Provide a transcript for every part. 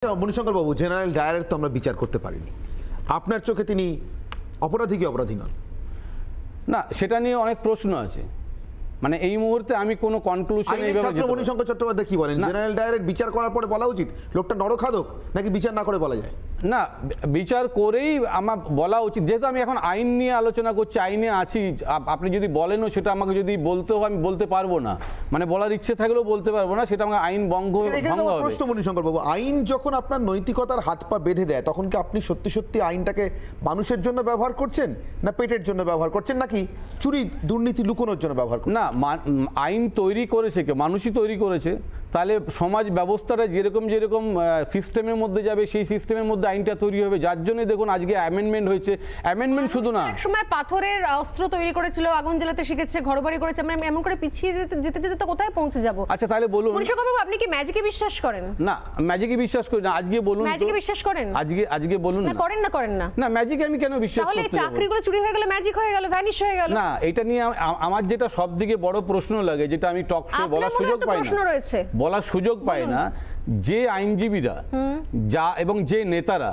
মণিশঙ্কর বাবু, general ডায়ারের তো আমরা বিচার করতে পারিনি। আপনার চোখে তিনি অপরাধী কি অপরাধী নন? না, সেটা নিয়ে অনেক প্রশ্ন আছে। মানে এই মুহূর্তে আমি কোনো কনক্লুশন ছাত্র মণিশঙ্কর চট্টোপাধ্যায় কি বলেন, জেনারেল ডায়ারের বিচার করার পরে বলা উচিত লোকটা নরখাদক, নাকি বিচার না করে বলা যায়? না, বিচার করেই আমার বলা উচিত। যেহেতু আমি এখন আইন নিয়ে আলোচনা করছি, আইনে আছি, আপনি যদি বলেনও সেটা আমাকে যদি বলতেও আমি বলতে পারবো না, মানে বলার ইচ্ছে থাকলেও বলতে পারবো না, সেটা আমাকে আইন ভঙ্গ হবে। প্রশ্ন মণিশঙ্কর বাবু, আইন যখন আপনার নৈতিকতার হাত পা বেঁধে দেয় তখন কি আপনি সত্যি সত্যি আইনটাকে মানুষের জন্য ব্যবহার করছেন, না পেটের জন্য ব্যবহার করছেন, নাকি চুরি দুর্নীতি লুকোনোর জন্য ব্যবহার করছেন? না, আইন তৈরি করেছে কে? মানুষই তৈরি করেছে। তাহলে সমাজ ব্যবস্থাটা যেরকম যেরকম সিস্টেমের মধ্যে যাবে সেই সিস্টেমের মধ্যে আইনটা তৈরি হবে। যার জন্য দেখুন আজকে অ্যামেন্ডমেন্ট হয়েছে। অ্যামেন্ডমেন্ট শুধু না, একসময় পাথরের অস্ত্র তৈরি করেছিল, আগুন জ্বালাতে শিখেছে, ঘরবাড়ি করেছে, আমরা এমন করে পিছিয়ে যেতে যেতে তো কোথায় পৌঁছে যাব? আচ্ছা তাহলে বলুন মণিশঙ্কর বাবু, আপনি কি ম্যাজিকে বিশ্বাস করেন? না, ম্যাজিকে বিশ্বাস করি না। আজকে বলুন, ম্যাজিকে বিশ্বাস করেন? আজকে বলুন না। করেন না? না, ম্যাজিকে আমি কেন বিশ্বাস করতে যাব? তাহলে চাকরিগুলো চুরি হয়ে গেল, ম্যাজিক হয়ে গেল, ভ্যানিশ হয়ে গেল। না, এটা নিয়ে আমার যেটা সবথেকে বড় প্রশ্ন লাগে, যেটা আমি টক শো বলার সুযোগ পাই না, যে আইনজীবীরা যা এবং যে নেতারা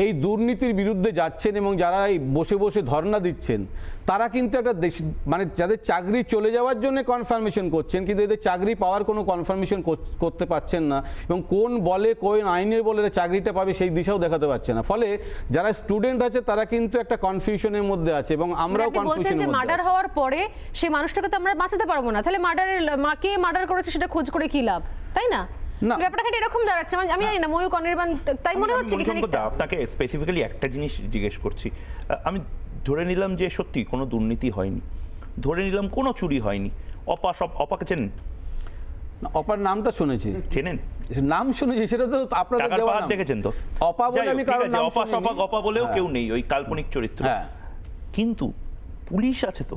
এই দুর্নীতির বিরুদ্ধে যাচ্ছেন এবং যারা এই বসে বসে ধর্ণা দিচ্ছেন, তারা কিন্তু একটা দেশ, মানে যাদের চাকরি চলে যাওয়ার জন্য কনফার্মেশন করছেন, কিন্তু এদের চাকরি পাওয়ার কোনো কনফার্মেশন করতে পারছেন না, এবং কোন বলে কোন আইনের বলে চাকরিটা পাবে সেই দিশাও দেখাতে পারছে না। ফলে যারা স্টুডেন্ট আছে তারা কিন্তু একটা কনফিউশনের মধ্যে আছে, এবং আমরাও কনফিউশনের মধ্যে। মার্ডার হওয়ার পরে সেই মানুষটাকে তো আমরা বাঁচাতে পারবো না, তাহলে কে মার্ডার করেছে সেটা খোঁজ করে কি লাভ, তাই না? ব্যাপারটা খালি এরকম দাঁড়াচ্ছে। আমি জানি না ময়ূক অনির্বাণ তাই মনে হচ্ছে কি? আপনাকে স্পেসিফিক্যালি একটা জিনিস জিজ্ঞেস করছি। আমি ধরে নিলাম যে সত্যি কোনো দুর্নীতি হয়নি, ধরে নিলাম কোনো চুরি হয়নি, অপাকে চেনেন? অপার নামটা শুনেছি। চেনেন? নাম শুনেছি, সেটা তো আপনাদের দেওয়া নাম। দেখেছেন তো? অপা বলে আমি কারণ নাম শুনিনি। অপা বলেও কেউ নেই, ওই কাল্পনিক চরিত্র। কিন্তু পুলিশ আছে তো,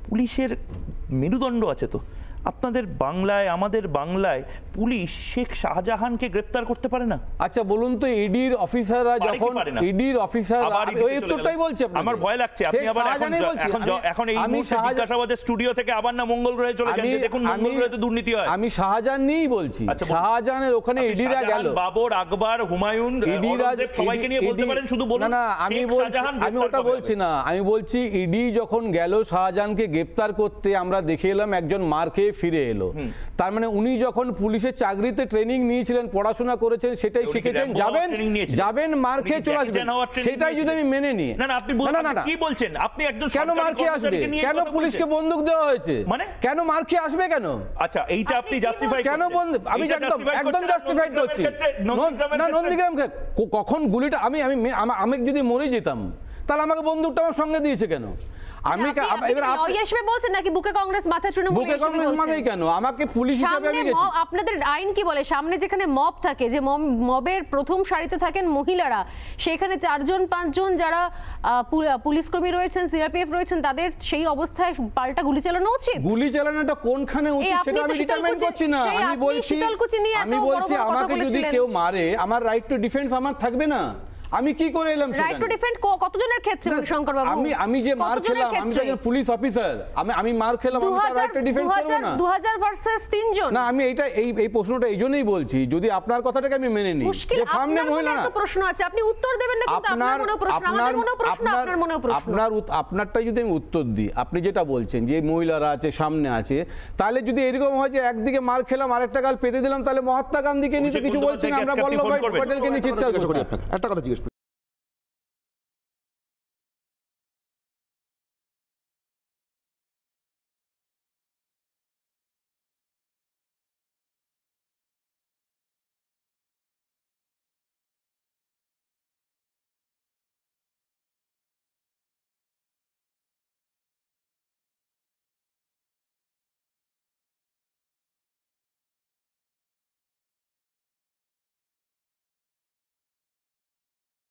পুলিশের মেরুদণ্ড আছে তো। আপনাদের বাংলায়, আমাদের বাংলায় পুলিশ শেখ শাহজাহানকে গ্রেফতার করতে পারে না? আচ্ছা বলুন তো, ইডির অফিসাররা যখন ওই উত্তরটাই বলছে, আমার ভয় লাগছে আপনি আবার এখন এই মুহূর্তে জিজ্ঞাসাবাদের স্টুডিও থেকে আবার না মঙ্গল গ্রহে চলে যান, দেখুন মঙ্গল গ্রহে তো দুর্নীতি হয়। আমি শাহজাহান নিয়েই বলছি। শাহজাহানের ওখানে ইডিরা গেল, বাবর, আকবর, হুমায়ুন, ঔরঙ্গজেব সবাইকে নিয়ে বলতে পারেন, শুধু বলুন। না, আমি ওটা বলছি না। আমি বলছি ইডি যখন গেল শাহজাহানকে গ্রেফতার করতে, আমরা দেখে এলাম একজন মার খেয়ে ফিরে এলো। তার মানে উনি যখন পুলিশের চাকরিতে ট্রেনিং নিয়েছিলেন, পড়াশোনা করেছেন, সেটাই শিখেছেন, যাবেন মার খেয়ে চলে আসবেন, সেটাই যদি আমি মেনে নিই। কি বলছেন আপনি? একজন কেন মার খেয়ে আসবে? কেন পুলিশকে বন্দুক দেওয়া হয়েছে? মানে কেন মার খেয়ে আসবে কেন? আচ্ছা, এইটা আপনি জাস্টিফাই কেন? আমি একদম জাস্টিফাইড করছি না। নন্দীগ্রাম কখন গুলিটা আমি যদি মরে যেতাম তাহলে আমাকে বন্দুকটা আমার সঙ্গে দিয়েছে কেন? আমি এবার হিসেবে বলছেন নাকি বুকে কংগ্রেস মাথায় তৃণমূল বুকে কংগ্রেস মাথায় কেন? আমাকে পুলিশ হিসেবে আমি গেছি। আপনাদের আইন কি বলে? সামনে যেখানে মব থাকে, যে মবের প্রথম সারিতে থাকেন মহিলারা, সেখানে 4 জন 5 জন যারা পুলিশ কর্মী রয়েছেন, সিআরপিএফ রয়েছেন, তাদের সেই অবস্থায় পাল্টা গুলি চালানো উচিত? গুলি চালানোটা কোনখানে উচিত সেটা আমি ডিটারমাইন করছি না। আমি বলছি আমাকে যদি কেউ মারে, আমার রাইট টু ডিফেন্স আমার থাকবে না? আমি কি করে এলাম সেটা? রাইট টু ডিফেন্ড কতজনের ক্ষেত্রে মণিশঙ্কর বাবু? আমি যে মার খেলাম, আমি তো একজন পুলিশ অফিসার, আমি মার খেলাম, আমি তার রাইট টু ডিফেন্স করব না? 2000 ভার্সেস 3 জন। না, আমি এই প্রশ্নটা এইজন্যই বলছি, যদি আপনার কথাটাকে আমি মেনে নিই যে সামনে মহিলা না, তো প্রশ্ন আছে, আপনি উত্তর দেবেন না, কিন্তু আপনার মনেও প্রশ্ন, আমাদের মনেও প্রশ্ন, আপনার মনেও প্রশ্ন। আপনারটাই যদি আমি উত্তর দিই, আপনি যেটা বলছেন যে মহিলারা আছে, সামনে আছে, তাহলে যদি এরকম হয় যে একদিকে মার খেলাম আরেকটা গাল পেতে দিলাম, তাহলে মহাত্মা গান্ধীকে নিয়ে কিছু বলছি না, আমরা বল্লভভাই প্যাটেলকে নিয়ে চিৎকার করছি। একটা কথা জিজ্ঞেস